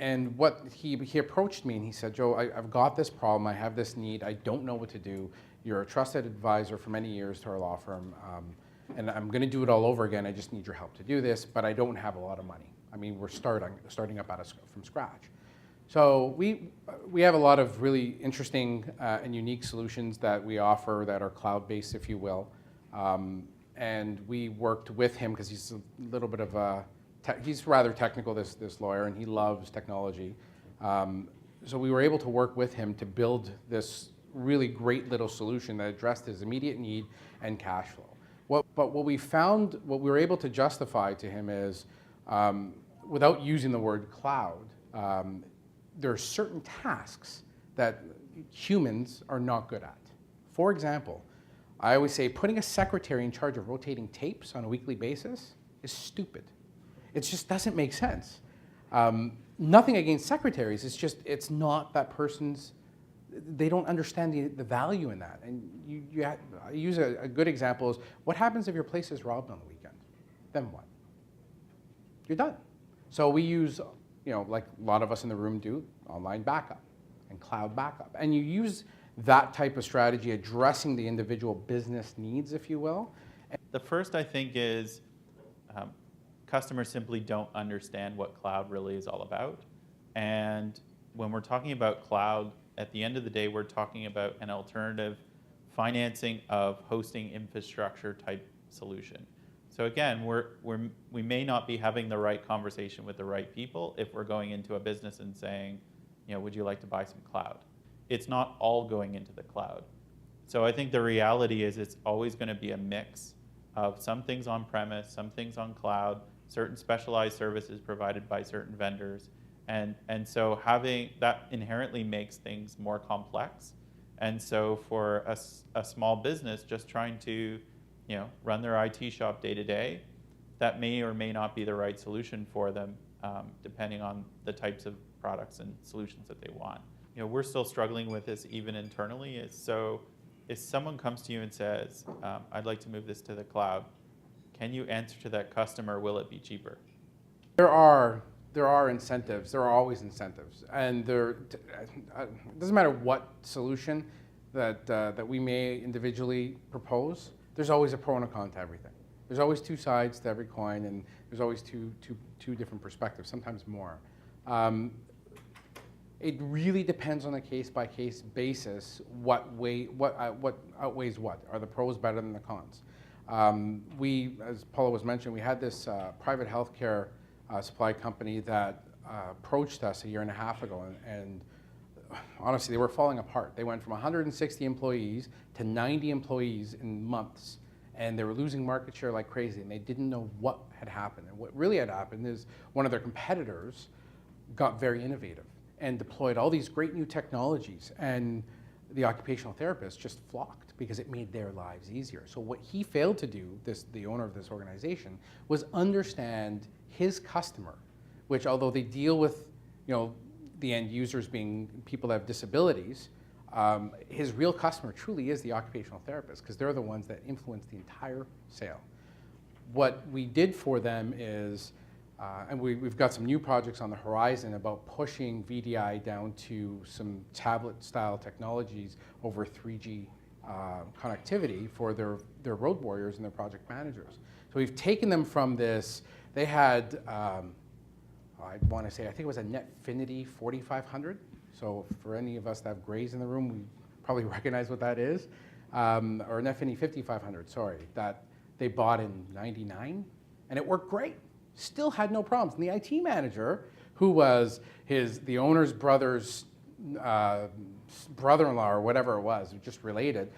And what he approached me and he said, Joe, I've got this problem. I have this need. I don't know what to do. You're a trusted advisor for many years to our law firm. And I'm going to do it all over again. I just need your help to do this, but I don't have a lot of money. I mean, we're starting up from scratch. So we have a lot of really interesting and unique solutions that we offer that are cloud-based, if you will. And we worked with him because he's a little bit of a, he's rather technical, this lawyer, and he loves technology. So we were able to work with him to build this really great little solution that addressed his immediate need and cash flow. But what we found, what we were able to justify to him is, without using the word cloud, there are certain tasks that humans are not good at. For example, I always say putting a secretary in charge of rotating tapes on a weekly basis is stupid. It just doesn't make sense. Nothing against secretaries, it's just, it's not that person's, they don't understand the value in that. And I use a good example is, what happens if your place is robbed on the weekend? Then what? You're done. So we use, like a lot of us in the room do, online backup and cloud backup. And you use that type of strategy addressing the individual business needs, if you will. The first, I think, is customers simply don't understand what cloud really is all about. And when we're talking about cloud, at the end of the day, we're talking about an alternative financing of hosting infrastructure type solution. So again, we may not be having the right conversation with the right people if we're going into a business and saying, would you like to buy some cloud? It's not all going into the cloud. So I think the reality is it's always going to be a mix of some things on premise, some things on cloud, certain specialized services provided by certain vendors. And so having that inherently makes things more complex. And so for a small business just trying to run their IT shop day to day, that may or may not be the right solution for them, depending on the types of products and solutions that they want. We're still struggling with this even internally. So if someone comes to you and says, I'd like to move this to the cloud, can you answer to that customer, will it be cheaper? There are incentives. There are always incentives. And it doesn't matter what solution that we may individually propose, there's always a pro and a con to everything. There's always two sides to every coin, and there's always two different perspectives, sometimes more. It really depends on a case-by-case basis what outweighs what. Are the pros better than the cons? As Paula was mentioning, we had this private healthcare supply company that approached us a year and a half ago, and honestly, they were falling apart. They went from 160 employees to 90 employees in months, and they were losing market share like crazy, and they didn't know what had happened. And what really had happened is one of their competitors got very innovative and deployed all these great new technologies, and the occupational therapist just flocked because it made their lives easier. So what he failed to do, the owner of this organization, was understand his customer, which although they deal with the end users being people that have disabilities, his real customer truly is the occupational therapist, because they're the ones that influence the entire sale. What we did for them is, and we've got some new projects on the horizon about pushing VDI down to some tablet-style technologies over 3G connectivity for their road warriors and their project managers. So we've taken them from this, they had, I want to say, I think it was a Netfinity 4500. So for any of us that have Grays in the room, we probably recognize what that is. Or Netfinity 5500, sorry, that they bought in '99, and it worked great. Still had no problems. And the IT manager, who was the owner's brother's brother-in-law or whatever it was, just related,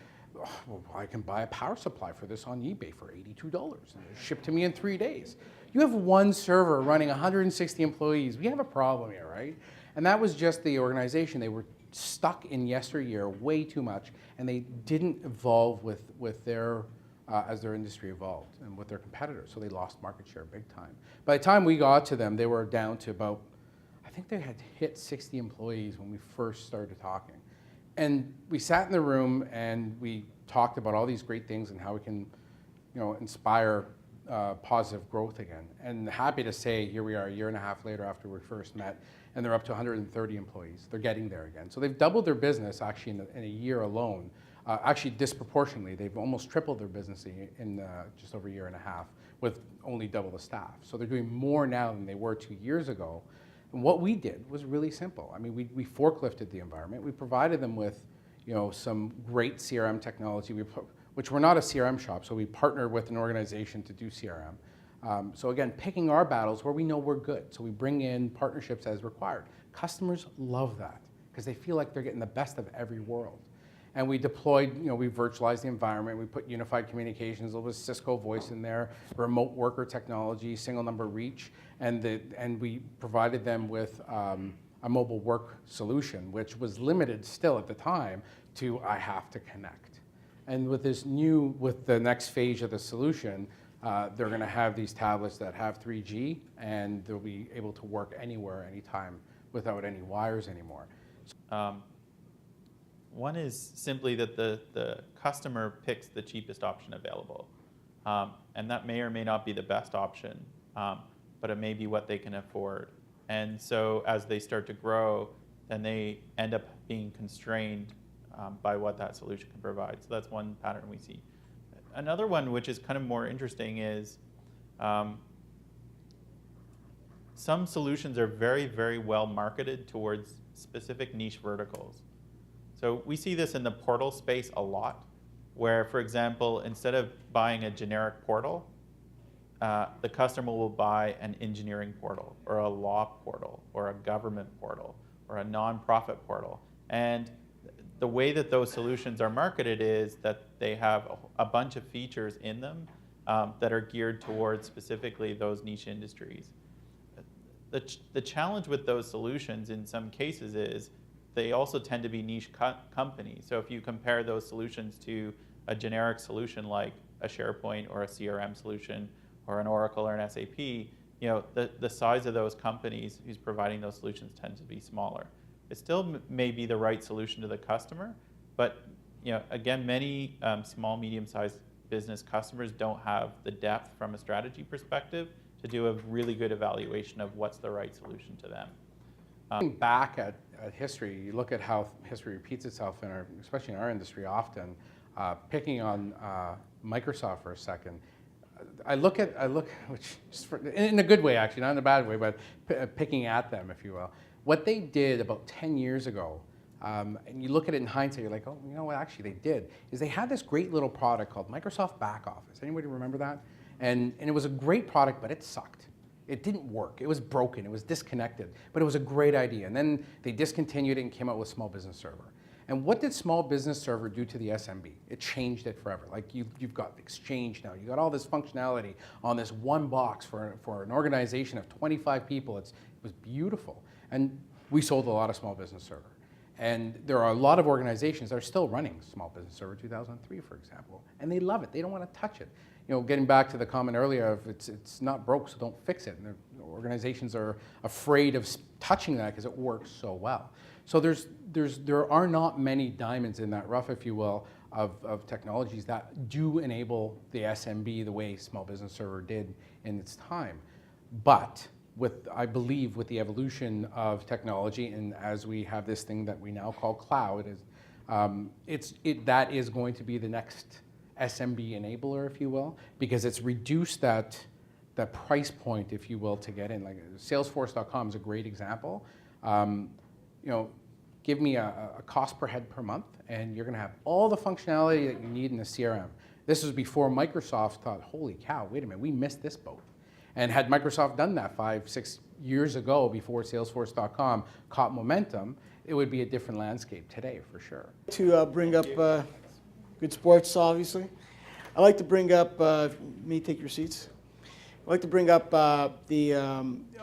well, I can buy a power supply for this on eBay for $82 and it's shipped to me in 3 days. You have one server running 160 employees. We have a problem here, right? And that was just the organization. They were stuck in yesteryear way too much, and they didn't evolve with their as their industry evolved and with their competitors. So they lost market share big time. By the time we got to them, they were down to about, I think they had hit 60 employees when we first started talking. And we sat in the room and we talked about all these great things and how we can, inspire positive growth again. And happy to say, here we are a year and a half later after we first met, and they're up to 130 employees. They're getting there again. So they've doubled their business actually in a year alone. Actually, disproportionately, they've almost tripled their business in just over a year and a half with only double the staff. So they're doing more now than they were 2 years ago. And what we did was really simple. I mean, we forklifted the environment. We provided them with, some great CRM technology, which we're not a CRM shop, so we partner with an organization to do CRM. So again, picking our battles where we know we're good. So we bring in partnerships as required. Customers love that because they feel like they're getting the best of every world. And we deployed, we virtualized the environment. We put unified communications, a little bit of Cisco voice in there, remote worker technology, single number reach, and we provided them with a mobile work solution, which was limited still at the time to I have to connect. And with the next phase of the solution, they're going to have these tablets that have 3G, and they'll be able to work anywhere, anytime, without any wires anymore. One is simply that the customer picks the cheapest option available. And that may or may not be the best option, but it may be what they can afford. And so as they start to grow, then they end up being constrained by what that solution can provide. So that's one pattern we see. Another one, which is kind of more interesting, is some solutions are very, very well marketed towards specific niche verticals. So we see this in the portal space a lot, where, for example, instead of buying a generic portal, the customer will buy an engineering portal, or a law portal, or a government portal, or a nonprofit portal. And the way that those solutions are marketed is that they have a bunch of features in them that are geared towards specifically those niche industries. The challenge with those solutions in some cases is they also tend to be niche companies. So if you compare those solutions to a generic solution like a SharePoint or a CRM solution or an Oracle or an SAP, the size of those companies who's providing those solutions tends to be smaller. It still may be the right solution to the customer, but again, many small, medium-sized business customers don't have the depth from a strategy perspective to do a really good evaluation of what's the right solution to them. Looking back at history, you look at how history repeats itself, especially in our industry often. Picking on Microsoft for a second, I look, which in a good way actually, not in a bad way, but picking at them, if you will. What they did about 10 years ago, and you look at it in hindsight, you're like, oh, you know what actually they did, is they had this great little product called Microsoft Back Office. Anybody remember that? And it was a great product, but it sucked. It didn't work. It was broken. It was disconnected. But it was a great idea. And then they discontinued it and came out with Small Business Server. And what did Small Business Server do to the SMB? It changed it forever. Like you've got Exchange now. You've got all this functionality on this one box for an organization of 25 people. It was beautiful. And we sold a lot of Small Business Server. And there are a lot of organizations that are still running Small Business Server 2003, for example. And they love it. They don't want to touch it. Getting back to the comment earlier of it's not broke, so don't fix it. And organizations are afraid of touching that because it works so well. So there are not many diamonds in that rough, if you will, of technologies that do enable the SMB the way Small Business Server did in its time. But I believe with the evolution of technology, and as we have this thing that we now call cloud, that is going to be the next SMB enabler, if you will, because it's reduced that price point, if you will, to get in. Like Salesforce.com is a great example. Give me a cost per head per month, and you're going to have all the functionality that you need in a CRM. This was before Microsoft thought, holy cow, wait a minute, we missed this boat. And had Microsoft done that 5-6 years ago before Salesforce.com caught momentum, it would be a different landscape today, for sure. To bring up good sports, obviously. I'd like to bring up, take your seats. I'd like to bring up the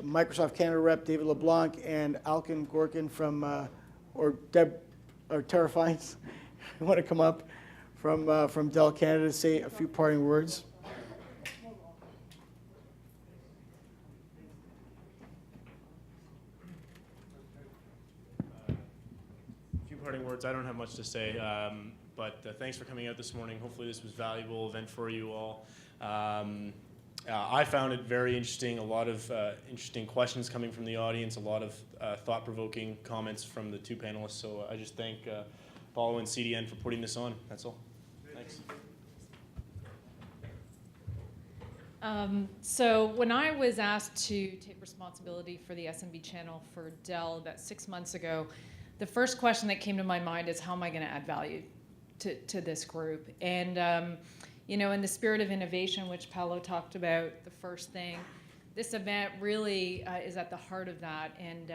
Microsoft Canada rep, David LeBlanc, and Alkin Gorkin from, or Tara Fines, who want to come up from Dell Canada to say a few parting words. Parting words. I don't have much to say, but thanks for coming out this morning. Hopefully this was a valuable event for you all. I found it very interesting. A lot of interesting questions coming from the audience. A lot of thought-provoking comments from the two panelists. So I just thank Paulo and CDN for putting this on. That's all. Thanks. So when I was asked to take responsibility for the SMB channel for Dell about 6 months ago, the first question that came to my mind is, how am I going to add value to this group? And you know, in the spirit of innovation, which Paolo talked about, the first thing, this event really is at the heart of that. And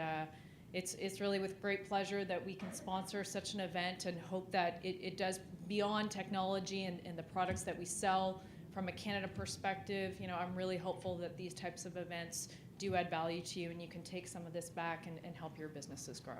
it's really with great pleasure that we can sponsor such an event and hope that it does beyond technology and the products that we sell. From a Canada perspective, you know, I'm really hopeful that these types of events do add value to you, and you can take some of this back and help your businesses grow.